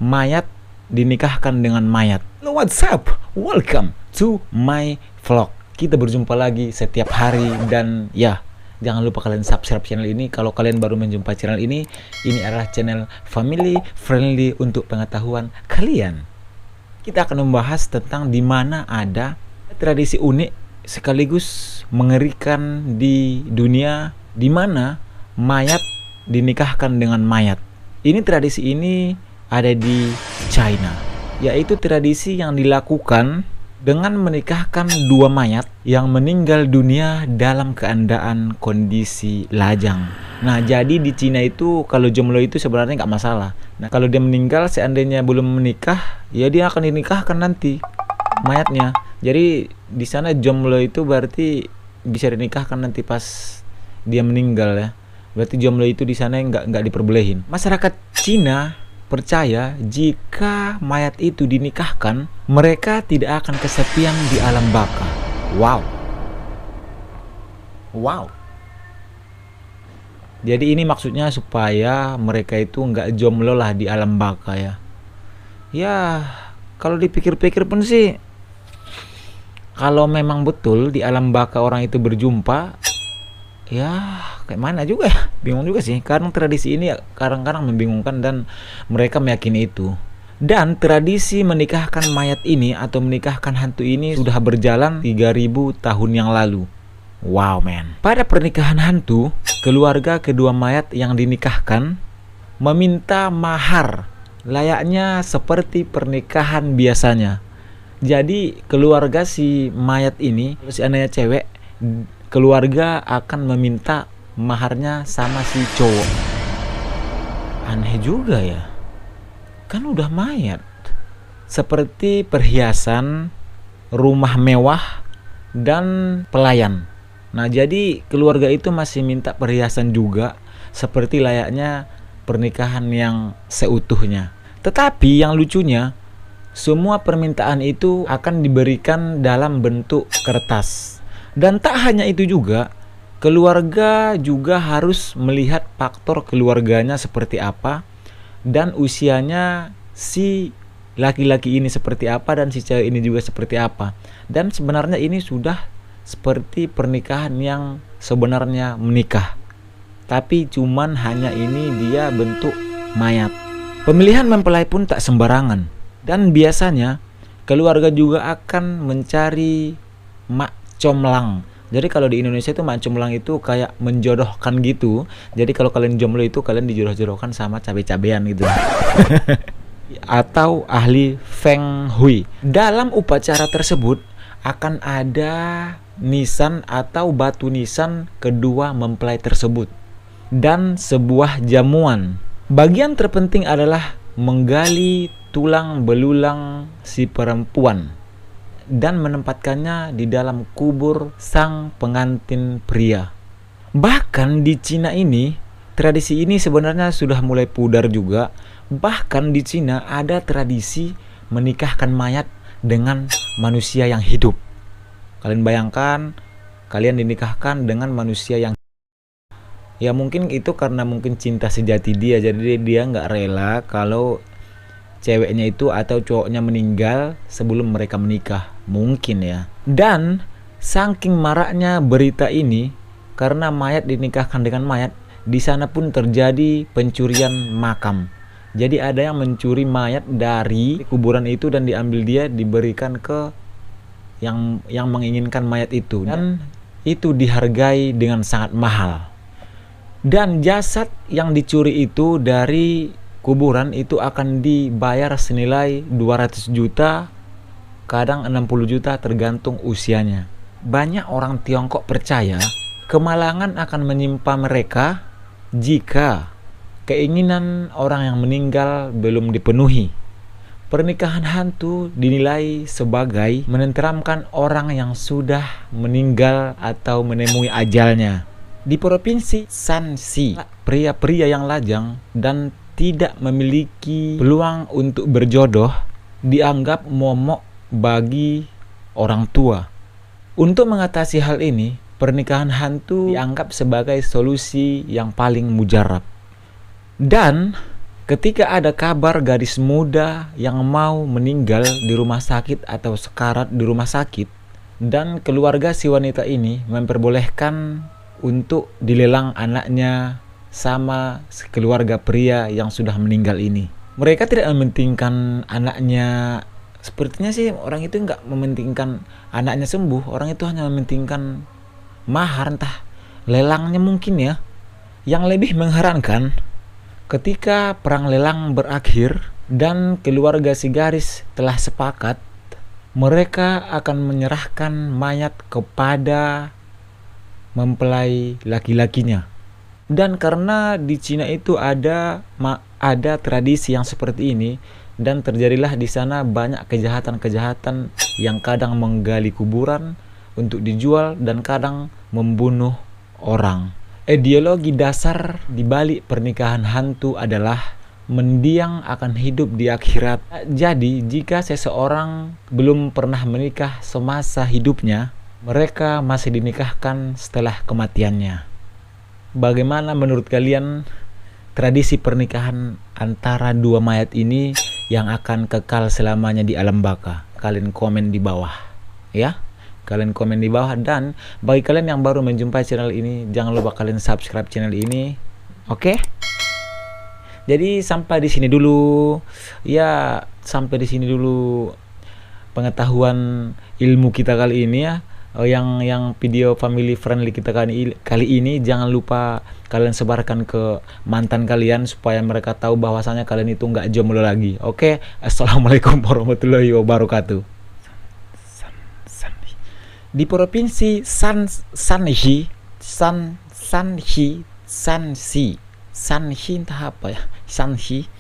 mayat dinikahkan dengan mayat. Hello, what's up? Welcome to my vlog. Kita berjumpa lagi setiap hari dan ya, jangan lupa kalian subscribe channel ini. Kalau kalian baru menjumpai channel ini adalah channel family friendly untuk pengetahuan kalian. Kita akan membahas tentang di mana ada tradisi unik sekaligus mengerikan di dunia, di mana mayat dinikahkan dengan mayat. Ini tradisi ini ada di China, yaitu tradisi yang dilakukan dengan menikahkan dua mayat yang meninggal dunia dalam keadaan kondisi lajang. Nah, jadi di Cina itu kalau jomblo itu sebenarnya nggak masalah. Nah, kalau dia meninggal seandainya belum menikah, ya dia akan dinikahkan nanti mayatnya. Jadi di sana jomblo itu berarti bisa dinikahkan nanti pas dia meninggal ya. Berarti jomblo itu di sana nggak diperbolehin. Masyarakat Cina percaya jika mayat itu dinikahkan, mereka tidak akan kesepian di alam baka. Wow. Jadi ini maksudnya supaya mereka itu nggak jomblo lah di alam baka ya. Ya, kalau dipikir-pikir pun sih, kalau memang betul di alam baka orang itu berjumpa, ya kayak mana juga ya, bingung juga sih. Karena tradisi ini kadang-kadang membingungkan dan mereka meyakini itu. Dan tradisi menikahkan mayat ini atau menikahkan hantu ini sudah berjalan 3000 tahun yang lalu. Wow man. Pada pernikahan hantu, keluarga kedua mayat yang dinikahkan meminta mahar layaknya seperti pernikahan biasanya. Jadi keluarga si mayat ini, si anaknya cewek, keluarga akan meminta maharnya sama si cowok. Aneh juga ya, kan udah mayat. Seperti perhiasan, rumah mewah, dan pelayan. Nah, jadi keluarga itu masih minta perhiasan juga, seperti layaknya pernikahan yang seutuhnya. Tetapi yang lucunya, semua permintaan itu akan diberikan dalam bentuk kertas. Dan tak hanya itu juga, keluarga juga harus melihat faktor keluarganya seperti apa dan usianya si laki-laki ini seperti apa dan si cewek ini juga seperti apa. Dan sebenarnya ini sudah seperti pernikahan yang sebenarnya menikah, tapi cuman hanya ini dia bentuk mayat. Pemilihan mempelai pun tak sembarangan, dan biasanya keluarga juga akan mencari mak comlang. Jadi kalau di Indonesia itu mak comlang itu kayak menjodohkan gitu. Jadi kalau kalian jomblo itu kalian dijodoh-jodohkan sama cabe-cabean gitu. Atau ahli Feng Hui. Dalam upacara tersebut akan ada nisan atau batu nisan kedua mempelai tersebut dan sebuah jamuan. Bagian terpenting adalah menggali tulang belulang si perempuan dan menempatkannya di dalam kubur sang pengantin pria. Bahkan di Cina ini, tradisi ini sebenarnya sudah mulai pudar juga. Bahkan di Cina ada tradisi menikahkan mayat dengan manusia yang hidup. Kalian bayangkan, kalian dinikahkan dengan manusia yang, ya mungkin itu karena mungkin cinta sejati dia. Jadi dia nggak rela kalau ceweknya itu atau cowoknya meninggal sebelum mereka menikah, mungkin ya. Dan saking maraknya berita ini, karena mayat dinikahkan dengan mayat, di sana pun terjadi pencurian makam. Jadi ada yang mencuri mayat dari kuburan itu dan diambil dia, diberikan ke yang menginginkan mayat itu, dan itu dihargai dengan sangat mahal. Dan jasad yang dicuri itu dari kuburan itu akan dibayar senilai 200 juta, kadang 60 juta tergantung usianya. Banyak orang Tiongkok percaya kemalangan akan menimpa mereka jika keinginan orang yang meninggal belum dipenuhi. Pernikahan hantu dinilai sebagai menenteramkan orang yang sudah meninggal atau menemui ajalnya. Di provinsi Shanxi, pria-pria yang lajang dan tidak memiliki peluang untuk berjodoh dianggap momok bagi orang tua. Untuk mengatasi hal ini, pernikahan hantu dianggap sebagai solusi yang paling mujarab. Dan Ketika ada kabar gadis muda yang mau meninggal di rumah sakit atau sekarat di rumah sakit, dan keluarga si wanita ini memperbolehkan untuk dilelang anaknya sama keluarga pria yang sudah meninggal ini. Mereka tidak mementingkan anaknya. Sepertinya sih orang itu nggak mementingkan anaknya sembuh. Orang itu hanya mementingkan mahar, entah lelangnya mungkin ya. Yang lebih mengherankan, ketika perang lelang berakhir dan keluarga si gadis telah sepakat, mereka akan menyerahkan mayat kepada mempelai laki-lakinya. Dan karena di Cina itu ada tradisi yang seperti ini, dan terjadilah di sana banyak kejahatan-kejahatan yang kadang menggali kuburan untuk dijual dan kadang membunuh orang. Ideologi dasar di balik pernikahan hantu adalah mendiang akan hidup di akhirat. Jadi, jika seseorang belum pernah menikah semasa hidupnya, mereka masih dinikahkan setelah kematiannya. Bagaimana menurut kalian tradisi pernikahan antara dua mayat ini yang akan kekal selamanya di alam baka? Kalian komen di bawah ya. Kalian komen di bawah, dan bagi kalian yang baru menjumpai channel ini, jangan lupa kalian subscribe channel ini. Oke? Jadi sampai di sini dulu. Ya, sampai di sini dulu pengetahuan ilmu kita kali ini ya. Yang video family friendly kita kali ini, jangan lupa kalian sebarkan ke mantan kalian supaya mereka tahu bahwasanya kalian itu nggak jomblo lagi. Oke? Assalamualaikum warahmatullahi wabarakatuh. Di provinsi Shanxi entah apa ya, Shanxi